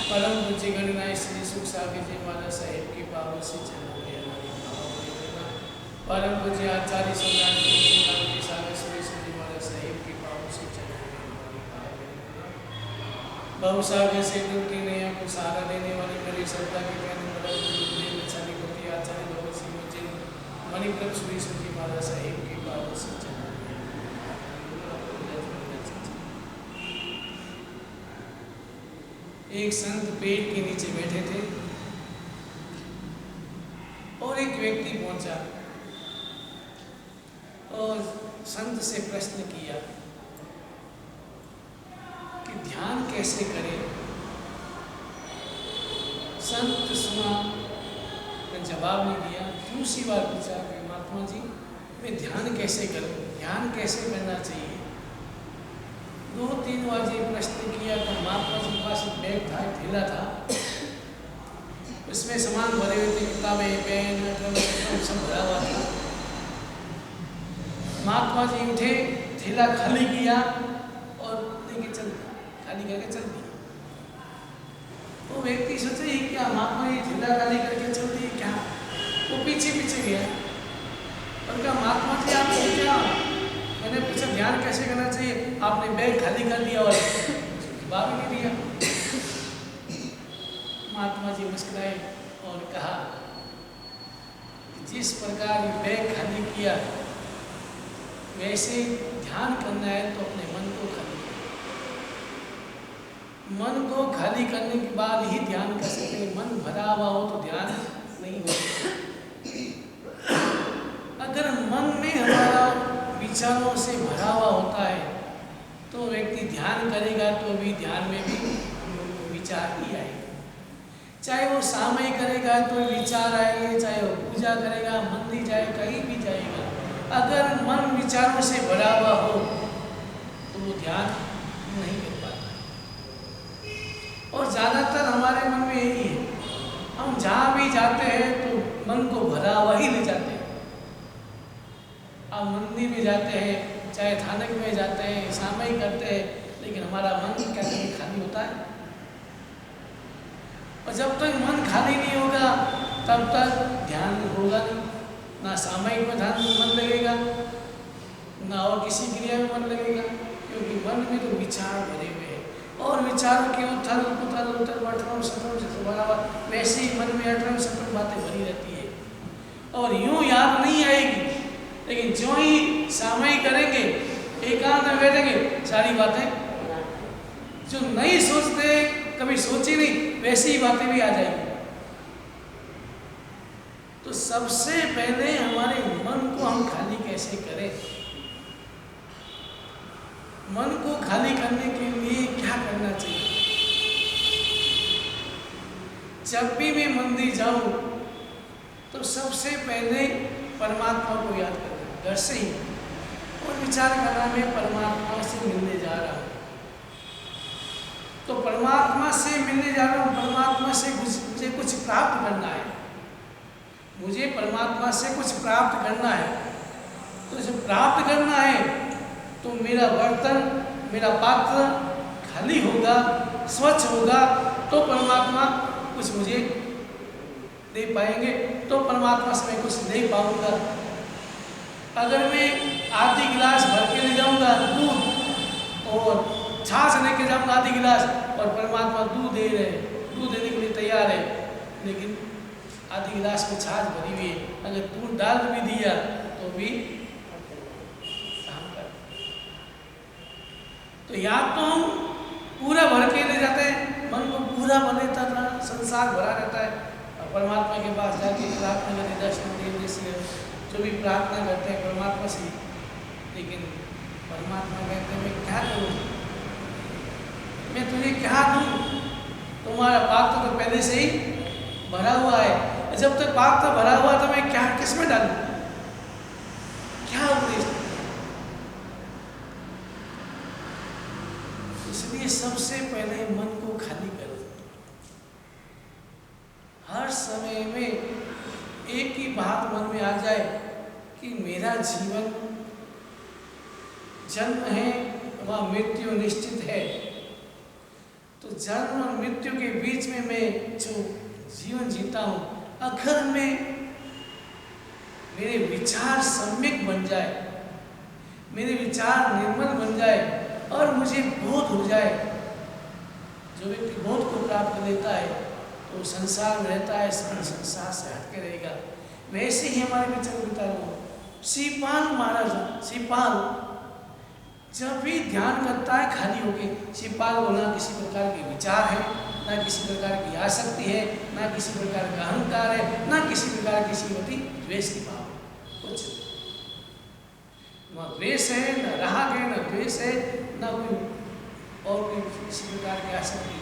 परम पूज्य गणनाथ श्री सुख सागर जी महाराज साहिब की पावन से चरणों में हमारी भावना करना। परम पूज्य आचार्य सम्राट जी सागर श्री जी महाराज साहिब की पावन से चरणों में हमारी भावना करना। बहुसागर से टूटी नैया को सहारा देने वाले मेरी श्रद्धा के कहने वाले गुरुदेव आचार्य भगवत सिंह जी मणिप्रभ श्री जी महाराज साहिब की पावन से चरणों में। एक संत पेड़ के नीचे बैठे थे और एक व्यक्ति पहुंचा और संत से प्रश्न किया कि ध्यान कैसे करें। संत सुना, जवाब नहीं दिया। दूसरी बार पूछा कि महात्मा जी मैं ध्यान कैसे करूं, ध्यान कैसे करना चाहिए। 2-3 बार ये प्रश्न किया तो महात्मा जी के पास एक बैग था, एक थैला था, उसमें सामान भरे हुए थे, किताबें, पेन, सब भरा हुआ था। महात्मा जी उठे, थैला खाली किया और लेके चल दिया, खाली करके चल दिया। वो व्यक्ति सोचे ही क्या महात्मा जी थैला खाली करके चल दिए क्या। वो पीछे पीछे गया और कहा महात्मा जी आप क्या, मैंने पूछा ध्यान कैसे करना चाहिए, आपने बैग खाली कर दिया और जवाब नहीं दिया। महात्मा जी मुस्कुराए और कहा जिस प्रकार बैग खाली किया वैसे ध्यान करना है तो अपने मन को खाली करें। मन को खाली करने के बाद ही ध्यान कर सकते। मन भरा हुआ हो तो ध्यान नहीं हो। अगर मन में हमारा विचारों से भरा हुआ होता है तो व्यक्ति ध्यान करेगा तो भी ध्यान में भी विचार ही आएगा। चाहे वो सामय करेगा तो विचार आएंगे, चाहे वो पूजा करेगा, मंदिर जाए, कहीं भी जाएगा। अगर मन विचारों से भरा हुआ हो तो वो ध्यान नहीं कर पाता। और ज़्यादातर हमारे मन में यही है, हम जहाँ भी जाते हैं तो मन को भरा हुआ ही ले जाते हैं। आप मंदिर में जाते हैं, चाहे थानक में जाते हैं, सामयिक करते हैं, लेकिन हमारा मन क्या कभी खाली होता है। और जब तक मन खाली नहीं होगा तब तक ध्यान होगा नहीं। ना सामयिक में ध्यान मन लगेगा, ना और किसी क्रिया में मन लगेगा, क्योंकि मन में तो विचार भरे हुए हैं और विचारों की उथल पुथल उथल अटरम सटरम से बराबर वैसे ही मन में अटरम सटरम बातें भरी रहती है और यूं याद नहीं आएगी। लेकिन जो ही सामयिक करेंगे, एकांत में बैठेंगे, सारी बातें जो नहीं सोचते, कभी सोची नहीं, वैसी ही बातें भी आ जाएंगी। तो सबसे पहले हमारे मन को हम खाली कैसे करें। मन को खाली करने के लिए क्या करना चाहिए। जब भी मैं मंदिर जाऊं तो सबसे पहले परमात्मा को याद करना, घर से ही, और विचार करना मैं परमात्मा से मिलने जा रहा हूँ। तो परमात्मा से मिलने जा रहा हूँ, परमात्मा से मुझे कुछ प्राप्त करना है, मुझे परमात्मा से कुछ प्राप्त करना है। तो जब प्राप्त करना है तो मेरा बर्तन, मेरा पात्र खाली होगा, स्वच्छ होगा, तो परमात्मा कुछ मुझे दे पाएंगे, तो परमात्मा से मैं कुछ ले पाऊंगा। अगर मैं आधी गिलास भर के ले जाऊंगा दूध और छाछ लेके जाऊंगा आधी गिलास, और परमात्मा दूध दे रहे, दूध देने के लिए तैयार है, लेकिन आधी गिलास में छाछ भरी हुई है, अगर दूध डाल भी दिया तो भी काम कर। तो या तो हम पूरा भर के ले जाते हैं, मन को पूरा भर लेता था, संसार भरा रहता है, परमात्मा के पास जाके प्रार्थना करते, दर्शन देने से जो भी प्रार्थना करते हैं परमात्मा से, लेकिन परमात्मा कहते हैं मैं क्या करूँ, मैं तुझे क्या दूँ, तुम्हारा पात्र तो पहले से ही भरा हुआ है। जब तक पात्र भरा हुआ तो मैं क्या किस में डालूँ, क्या उपदेश। इसलिए सबसे पहले मन को खाली करो। हर समय में एक ही बात मन में आ जाए कि मेरा जीवन जन्म है वह मृत्यु निश्चित है। तो जन्म और मृत्यु के बीच में मैं जो जीवन जीता हूँ, अगर मैं मेरे विचार सम्यक बन जाए, मेरे विचार निर्मल बन जाए और मुझे बोध हो जाए, जो व्यक्ति बोध को प्राप्त कर लेता है तो संसार में रहता है, संसार से हटके रहेगा। वैसे ही हमारे विचार बता रहा हूँ। श्रीपाल महाराज, श्रीपाल जब भी ध्यान करता है खाली होके, श्रीपाल को ना किसी प्रकार के विचार है, ना किसी प्रकार की आसक्ति है, ना किसी प्रकार का अहंकार है, ना किसी प्रकार की श्रीमती द्वेष की भाव, कुछ न द्वेष है, न राग है, न द्वेष है, न कोई और कोई किसी प्रकार की आसक्ति।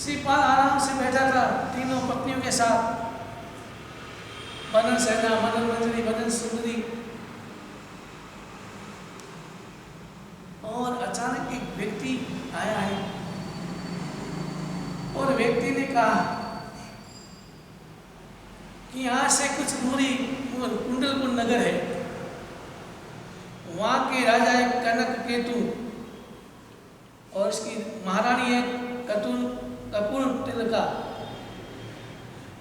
श्रीपाल आराम से बैठा था तीनों पत्नियों के साथ, बनन सेना, मनन मंजरी, बनन सुंदरी, और अचानक एक व्यक्ति आया है और व्यक्ति ने कहा कि यहाँ से कुछ दूरी कुंडलपुर नगर है, वहाँ के राजा है कनक केतु और इसकी महारानी है कपूर तिलका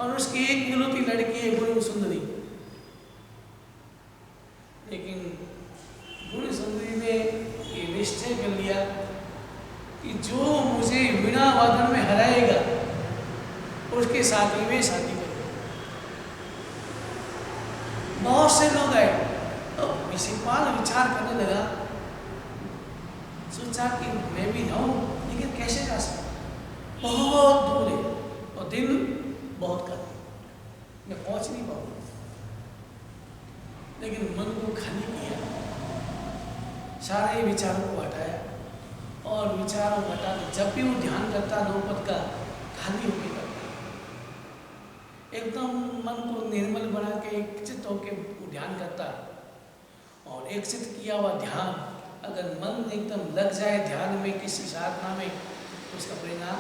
और उसकी एक इकलौती लड़की है गुण सुंदरी। लेकिन गुण सुंदरी ने ये निश्चय कर लिया कि जो मुझे वीणा वादन में हराएगा उसके साथ ही मैं शादी करूंगा। बहुत से लोग आए, तो शिवपाल विचार करने लगा, सोचा कि मैं भी जाऊं, लेकिन कैसे जा सकता, बहुत दूर है और दिन बहुत कम, मैं पहुंच नहीं पाऊंगा। लेकिन मन को खाली किया, सारे विचारों को हटाया और विचारों को हटा के जब भी वो ध्यान करता नौपद का, खाली होके करता, एकदम मन को निर्मल बना के एकचित होके ध्यान करता। और एकचित किया हुआ ध्यान, अगर मन एकदम लग जाए ध्यान में, किसी साधना में, तो उसका परिणाम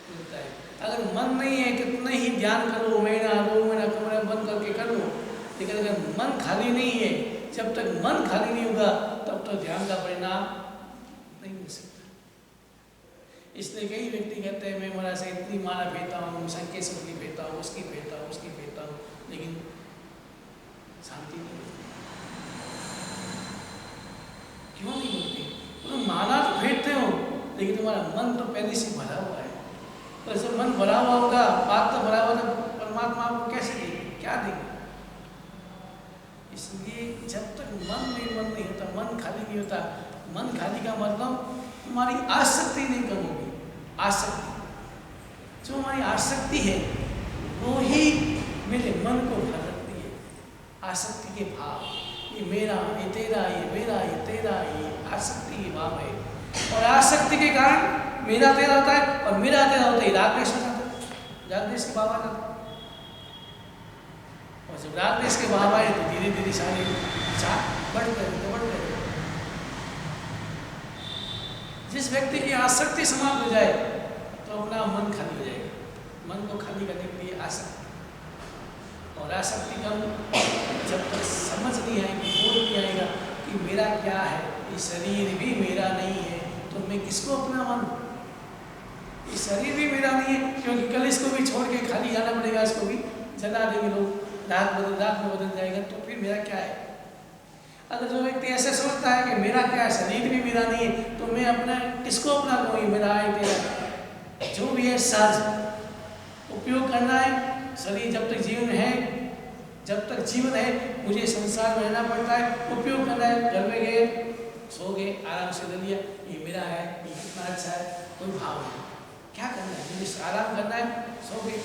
मिलता है। अगर मन नहीं है, कितने ही ध्यान करो, महीना 2 महीना कमरा बंद करके कर लो, लेकिन अगर मन खाली नहीं है, जब तक मन खाली नहीं होगा तब तक ध्यान का परिणाम नहीं मिल सकता। इसलिए कई व्यक्ति कहते हैं मैं महाराज से इतनी माला पीता हूँ, संकेश्वर की पीता हूँ, उसकी पीता हूँ, उसकी पीता हूँ, लेकिन शांति नहीं मिलती। क्यों नहीं मिलती? तुम माला तो फेंकते हो, लेकिन तुम्हारा मन तो पहले से भरा हुआ है। तो जब मन भरा हुआ होगा, बात तो भरा हुआ, तो परमात्मा आपको कैसे देंगे, क्या देंगे? इसलिए जब तक मन निर्मल नहीं होता, मन खाली नहीं होता, मन खाली का मतलब हमारी आसक्ति नहीं कम होगी। आसक्ति, जो हमारी आसक्ति है वो ही मेरे मन को भर रखती है। आसक्ति के भाव, ये मेरा, ये तेरा, ये मेरा, ये तेरा, ये आसक्ति के भाव है। और आसक्ति के कारण मेरा तेरा होता है और मेरा तेरा होता है, राग द्वेष हो जाता है, राग द्वेष के भाव आ जाता है। और जब राग द्वेष के भाव आए तो धीरे धीरे सारे विचार बढ़ते रहते। जिस व्यक्ति की आसक्ति समाप्त हो जाए तो अपना मन खाली हो जाएगा। मन को खाली करने के लिए आसक्ति, और आसक्ति का जब तक समझ नहीं आएगी, बोध नहीं आएगा कि मेरा क्या है, ये शरीर भी मेरा नहीं है, तो मैं किसको अपना मानूं? ये शरीर भी मेरा नहीं है, क्योंकि कल इसको भी छोड़ के खाली जाना पड़ेगा, इसको भी जला देंगे लोग, रात में बदल जाएगा, तो फिर मेरा क्या है? अगर जो व्यक्ति ऐसे सोचता है कि मेरा क्या है, शरीर भी मेरा नहीं है, तो मैं अपना किसको अपना कहूँ, मेरा है तेरा, जो भी है साज उपयोग करना है। शरीर जब तक जीवन है, जब तक जीवन है मुझे संसार में रहना पड़ता है, उपयोग करना है। घर में गए, सो गए, आराम से ले लिया, ये मेरा है, ये कितना अच्छा है, कोई भाव नहीं। क्या करना है, मुझे आराम करना है, सो गए,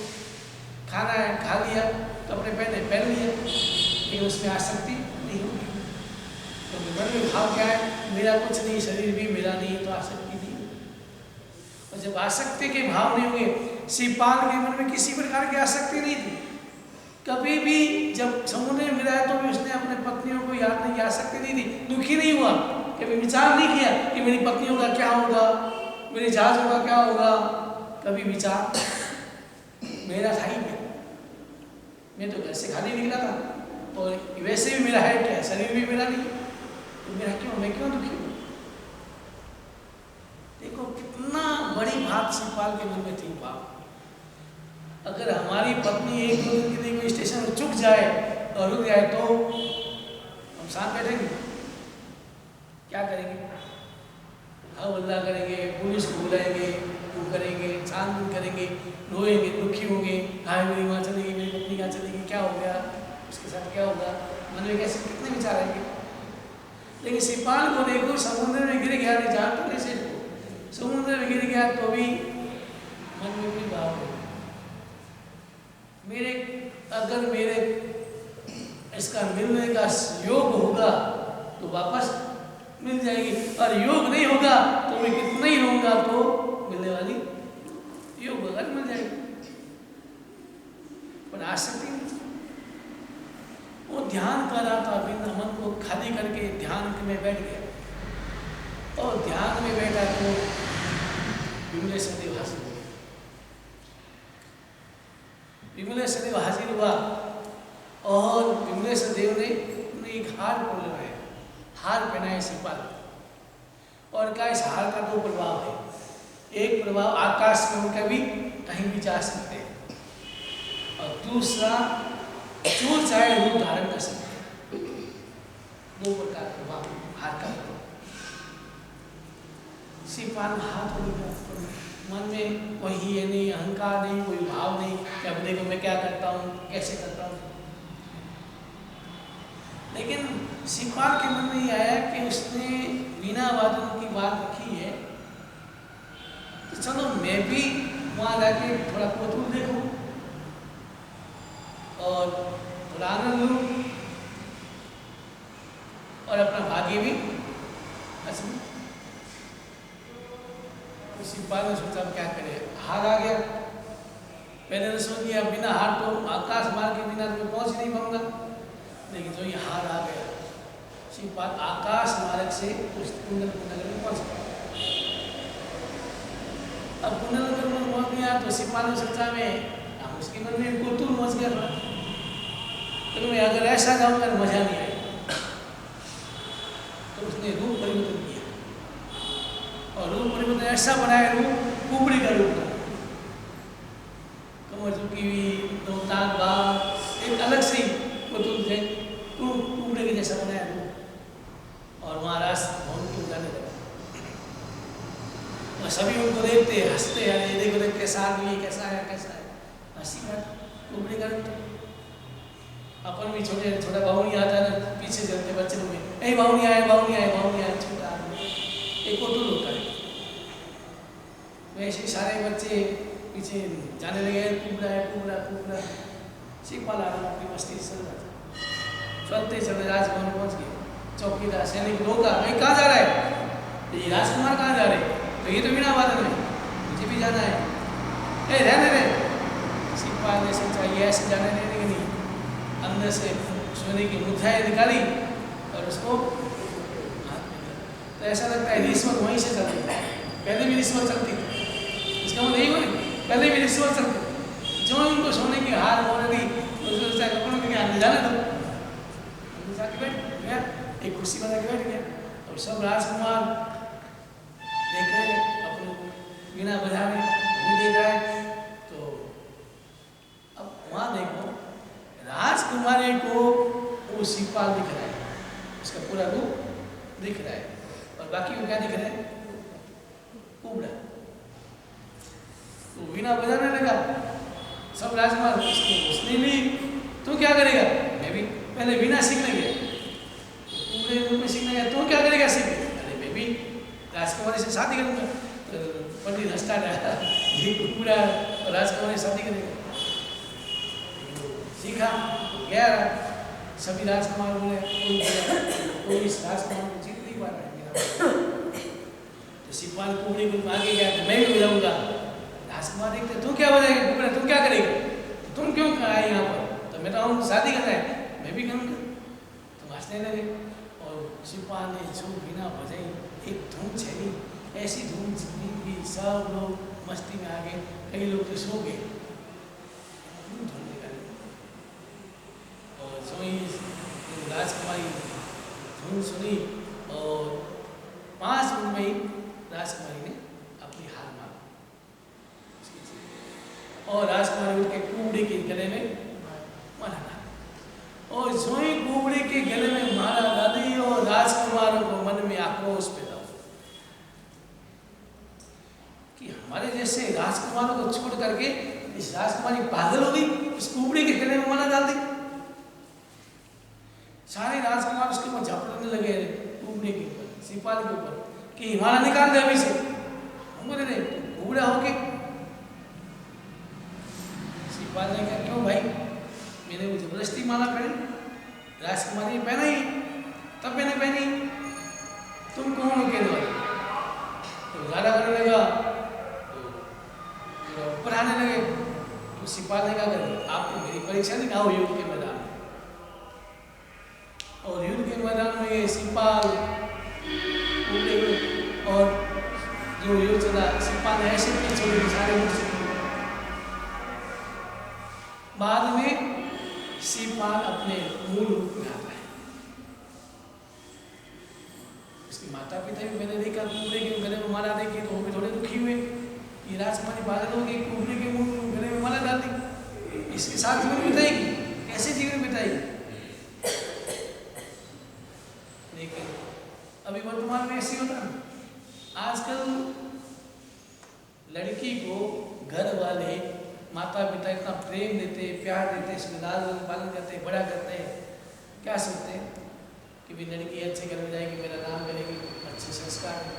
खाना है, खा लिया, कपड़े पहन लिया, लेकिन उसमें आसक्ति नहीं होगी। तो मन में भाव क्या है, मेरा कुछ नहीं, शरीर भी मेरा नहीं, तो आसक्ति नहीं। और जब आसक्ति के भाव नहीं होंगे, शिवपाल के मन में किसी प्रकार की आसक्ति नहीं थी। कभी भी जब समुद्र में मिला तो भी उसने अपने पत्नियों को याद नहीं किया, आसक्ति नहीं थी, दुखी नहीं हुआ, कभी विचार नहीं किया कि मेरी पत्नियों का क्या होगा, मेरे जहाजों का क्या होगा। कभी विचार मेरा था ही क्या, मैं तो घर से खाली निकला था, और वैसे भी मेरा है क्या, शरीर भी मेरा नहीं, तो मेरा क्यों, मैं क्यों दुखी हूँ? कितना बड़ी बात शिवपाल के मन में थी। बाप, अगर हमारी पत्नी एक दो दिन के लिए कोई स्टेशन पर चुक जाए और रुक जाए तो हम साथ बैठेंगे, क्या करेंगे? हल्ला करेंगे, पुलिस को बुलाएंगे, वो करेंगे, छानबीन करेंगे, रोएंगे, दुखी होंगे, हाय मेरी माँ चलेगी, मेरी पत्नी कहाँ चलेगी, क्या हो गया, उसके साथ क्या होगा, मन में कैसे कितने विचार आएंगे। लेकिन शिवपाल को देखो, समुद्र में गिर गया, नहीं जानता कैसे, समुद्र में गिर गया तो भी मन में कोई भाव नहीं। अगर मेरे इसका मिलने का योग होगा तो वापस मिल जाएगी, और योग नहीं होगा तो मैं कितना ही रहूंगा तो मिलने वाली योग होगा मिल जाएगी। पर आसक्ति नहीं, वो ध्यान कर रहा था, बिना मन को खाली करके ध्यान में बैठ गया, और ध्यान में बैठा तो विमलेश्वर देव हाजिर हुआ। विमलेश्वर देव हाजिर हुआ और विमलेश्वर देव ने उन्हें एक हार पहनाया, हार पहनाया शिवपाल, और कहा इस हार का दो प्रभाव है। एक प्रभाव आकाश में उनका भी कहीं भी जा सकते हैं, और दूसरा जो चाहे रूप धारण कर सकते हैं। दो प्रकार का प्रभाव हार का प्रभाव। शिवपाल हाथ हो गया, मन में कोई ये नहीं, अहंकार नहीं, कोई भाव नहीं कि अब देखो मैं क्या करता हूँ, कैसे करता हूँ। लेकिन शिवपाल के मन में ये आया कि उसने वीणा वादन की बात रखी है, तो चलो मैं भी वहाँ जाके थोड़ा कौतूहल देखूं और थोड़ा आनंद लूँ और अपना भाग्य भी आजमाऊं। तो शिवपाल ने सोचा क्या करे, हार आ गया। पहले ने सोच लिया बिना हार तो आकाश मार्ग के बिना तो मैं पहुंच नहीं पाऊंगा, लेकिन जो ये हार आ गया, शिवपाल आकाश मार्ग से उस कुंडल में पहुंच गया। अब कुंडल में पहुंच गया तो शिवपाल ने सोचा में उसके मन में कौतूहल मच गया था, तो मैं अगर ऐसा जाऊंगा तो मजा नहीं आएगा। तो उसने रूप परिवर्तन किया, और रूप परिवर्तन ऐसा बनाया, रूप कुबड़ी का रूप था, कमर झुकी हुई, दो दांत बाल, एक अलग से कुबड़े के जैसा बनाया रूप, और वहाँ रास भवन को जाने लगा। और सभी उनको देखते हंसते, अरे देखो देख कैसा आदमी, कैसा है, कैसा है, हंसी बात कुबड़ी का रूप। अपन भी छोटा बाहुनी आता है ना, पीछे चलते बच्चे लोग में, ए बाहुनी आए, बाहुनी आए, बाहुनी आए, छोटा आदमी एक कौतूहल होता है। वैसे सारे बच्चे पीछे जाने लगे, कुबड़ा है, कुबड़ा कुबड़ा। शिवपाल आराम अपनी मस्ती से चल रहा था, चलते चलते राजभवन पहुंच गए। चौकीदार सैनिक रोका, भाई कहाँ जा रहा है? ये राजकुमार कहाँ जा रहे हैं? तो ये तो वीणा वादन है, मुझे भी जाना है। ए रहने दे। शिवपाल ने सोचा ये ऐसे जाने देने के नहीं, अंदर से सोने की मुद्राएं निकाली और उसको हाथ में दिया। तो ऐसा लगता है रिश्वत वहीं से चलती है, पहले भी रिश्वत चलती थी, इसका मतलब नहीं बोले पहले भी रिश्वत चलती। जो उनको सोने की हार बोल दी तो सोचा कपड़ों के हाथ में जाने दो, जाके बैठ गया, एक कुर्सी बना के बैठ गया। और सब राजकुमार देख रहे अपने वीणा बजा रहे, वो देख रहा है। तो अब वहाँ देखो राजकुमारी को वो शिवपाल दिख रहा है, उसका पूरा रूप दिख रहा है, और बाकी को क्या दिख रहा है? कुबड़ा। तो वीणा बजाने लगा, सब राजकुमार उसने ली, तू क्या करेगा? मैं भी पहले वीणा सीखने गया, कुबड़े रूप में सीखने गया, तू क्या करेगा? सीख। अरे मैं भी राजकुमारी से शादी करूंगा। तो पंडित हंसता रहा, ये कुबड़ा और राजकुमारी से शादी करेगा। सीखा गया, सभी राजकुमार बोले कोई इस राजकुमार को जीत नहीं पा रहा है मेरा। तो शिवपाल कुबड़े को आगे गया, तो मैं भी बजाऊंगा। राजकुमार देखते तू क्या बजाएगा कुबड़ा, तू क्या करेगा, तुम क्यों आए यहाँ पर? तो मैं तो आऊँ शादी करना है, मैं भी करूँगा। तो हंसने लगे, और शिवपाल ने जो वीणा बजाई, एक धूम छेड़ी, ऐसी धूम छेड़ी कि सब लोग मस्ती में आ गए, कई लोग तो सो गए। और जो राजकुमारी धुन सुनी, और 5 मिनट में ही राजकुमारी ने की हार मान। और राजकुमारी उठ के कुबड़े के गले में माला डाली, और जो ही कुबड़े के गले में माला डाली और राजकुमारों को मन में आक्रोश पैदा हुआ कि हमारे जैसे राजकुमारों को छोड़ करके इस राजकुमारी पागल हो गई, इस कुबड़े के गले में माला डाल दी। सारे राजकुमार उसके ऊपर झपटने लगे, कुबड़े के ऊपर, सिपाही के ऊपर, कि माला निकाल दे अभी से, हम बोले रे कुबड़ा हो के। सिपाही ने कहा क्यों भाई, मैंने वो जबरदस्ती माला पहनी, राजकुमारी ने पहना ही, तब मैंने पहनी, तुम कौन हो कहने वाले? तो ज़्यादा करने लगा, तो ऊपर आने लगे। तो सिपाही ने कहा आपको मेरी परीक्षा नहीं, आओ युद्ध के मैदान में। और युद्ध के मैदान में ये सिपाल और जो युद्ध चला, सिपाल ने ऐसे पीछे सारे मुझसे। बाद में सिपाल अपने मूल रूप में आता है। उसके माता पिता भी मैंने देखा कुबड़े के गले में माला देखी तो वो भी थोड़े दुखी हुए कि राजकुमारी पागल हो गई, कुबड़े के गले में माला डाल दी, इसके साथ जीवन बिताएगी, कैसे जीवन बिताएगी? लेकिन अभी वर्तमान में ऐसी होता है, आजकल लड़की को घर वाले माता पिता इतना प्रेम देते, प्यार देते, इसमें लालन पालन करते, बड़ा करते हैं, क्या सोचते हैं कि भी लड़की अच्छे घर में जाएगी, मेरा नाम करेगी, अच्छे संस्कार है।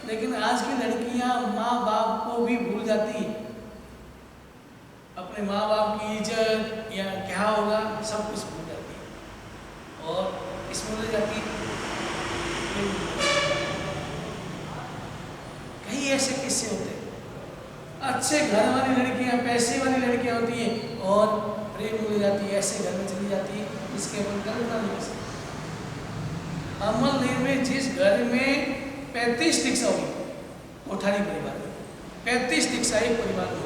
लेकिन आज की लड़कियां माँ बाप को भी भूल जाती हैं, अपने माँ बाप की इज्जत या क्या होगा सब कुछ भूल जाती है और इसमें ले जाती है। कई ऐसे किस्से होते हैं, अच्छे घर वाली लड़कियां, पैसे वाली लड़कियां होती हैं और प्रेम मिल जाती है, ऐसे घर में चली जाती है जिसके अपन कल्पना नहीं कर सकते। अमलनेर में जिस घर में 35 दीक्षा हुई, कोठारी परिवार में 35 दीक्षा एक परिवार में,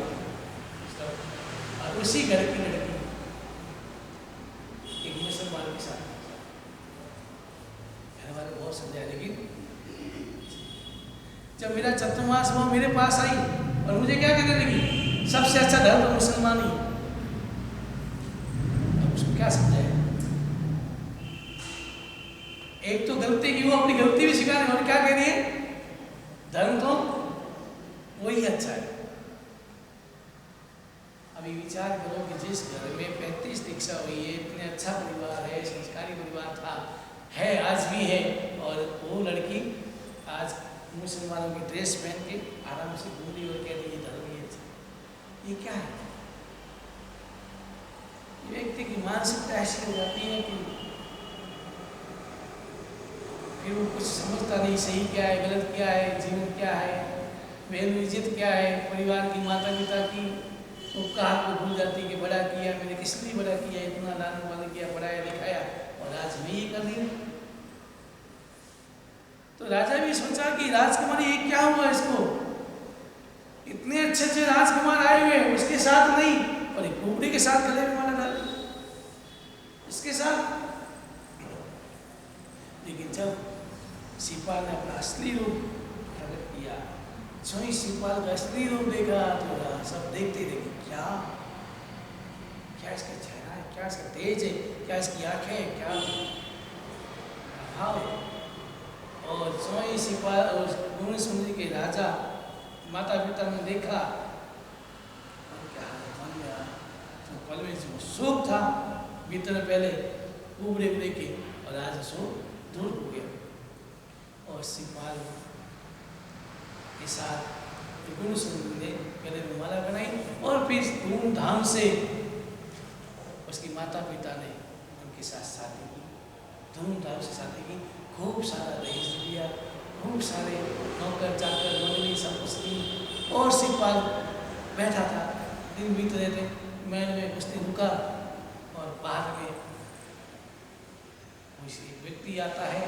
और उसी घर की लड़की एक मुसलमान के साथ, घर वाले बहुत समझाए, लेकिन जब मेरा चतुर्मास वो मेरे पास आई और मुझे क्या कहने लगी, सबसे अच्छा धर्म तो मुसलमान ही। अब उसको क्या समझाए? एक तो गलती की, वो अपनी गलती भी स्वीकार नहीं, और क्या कह रही है, धर्म तो वही अच्छा है। अभी विचार करो कि जिस घर में 35 दीक्षा हुई है, इतने अच्छा परिवार है, संस्कारी परिवार था, है आज भी है, और वो लड़की आज मुसलमानों की ड्रेस पहन के आराम से घूम रही और कह रही है धर्म ही अच्छा। ये क्या है? व्यक्ति की मानसिकता ऐसी हो जाती है कि फिर वो कुछ समझता नहीं, सही क्या है, गलत क्या है, जीवन क्या है, वैल्यू इज्जत क्या है, परिवार की, माता पिता की उपकार को भूल जाती कि बड़ा किया, मैंने किस लिए बड़ा किया, इतना लालन पालन किया, पढ़ाया लिखाया, और आज मैं ये कर रही हूँ। तो राजा भी सोचा कि राजकुमारी ये क्या हुआ इसको, इतने अच्छे अच्छे राजकुमार आए हुए, उसके साथ नहीं, और एक कुबड़े के साथ गले में माला डाल, इसके साथ। लेकिन जब सिपाल ने अपना असली रूप प्रकट किया, जो ही सिपाल का असली रूप देखा तो सब देखते देखे क्या क्या इसका चेहरा है, क्या इसका तेज है, क्या इसकी आंखें, क्या भाव है। और जो ही सिपाल और गुण सुंदरी के राजा माता पिता ने देखा, क्या मन में तो पल में जो शोक था बीतने पहले उबड़े उबड़े के, और आज शोक दूर हो गया। और सिपाल के साथ गुण सुंदरी ने गले में माला बनाई, और फिर धूमधाम से उसकी माता पिता ने उनके साथ शादी की, धूमधाम से शादी की, खूब सारा दहेज दिया, खूब सारे नौकर चाकर मंगनी सब कुछ की। और सिपाल बैठा था, दिन बीत रहे थे, महल में कुश्ती रुका, और बाहर में कोई व्यक्ति आता है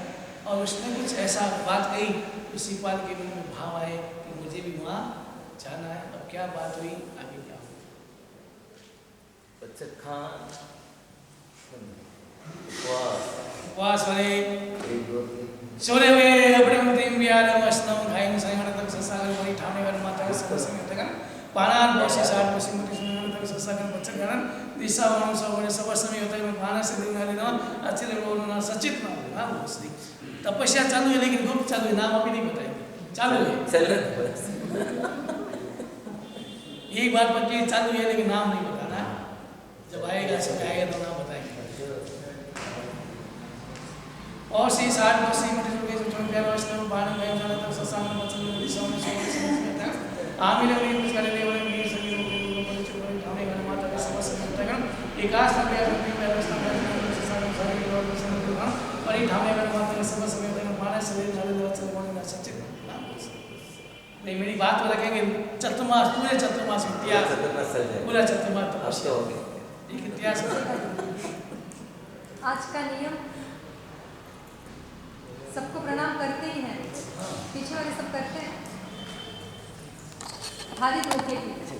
और उसने कुछ ऐसा बात कही तो सिपाल के मन में भाव आए कि मुझे भी वहाँ जाना है। अब क्या बात हुई, आगे क्या हुआ? बच्चन खान उपवास वाले सोने हुए अपने मंत्री बिहार मस्तम खाई संसागर बड़ी ठाणे सर्व समय होता है पानार बॉसी सार बॉसी मोटी सुनने तक सत्संग बच्चन गणन दिशा वालों सब बड़े सब समय होता है पाना से दिन गाली ना अच्छे लोगों ना सचित ना नाम बॉसी तपस्या चालू है लेकिन गुप्त चालू है नाम अभी नहीं बताएंगे चालू है एक बात पक्की चालू है लेकिन नाम नहीं बताना जब आएगा समय आएगा तो नाम बताएंगे और सी साठ बॉसी मोटी सुनने जो चुन प्यारा वैष्णव पानी गए जाना तक सत्संग बच्चन दिशा में समझता है आमिले में कुछ करे देवले में सभी लोग को चुप ठाणे गण माता के समस्त समझता है एकाश नंबर अपनी व्यवस्था में सत्संग सारी और समझता और ये ठाणे गण माता के समस्त समझता है माने शरीर नाले वचन बोलने में सचित नाम नहीं मेरी बात को रखेंगे चतुर्मास पूरे चतुर्मास इतिहास पूरा चतुर्मास तपस्या हो गई एक इतिहास आज का नियम सबको प्रणाम करते ही हैं, पीछे वाले सब करते हैं, खाली धोखे की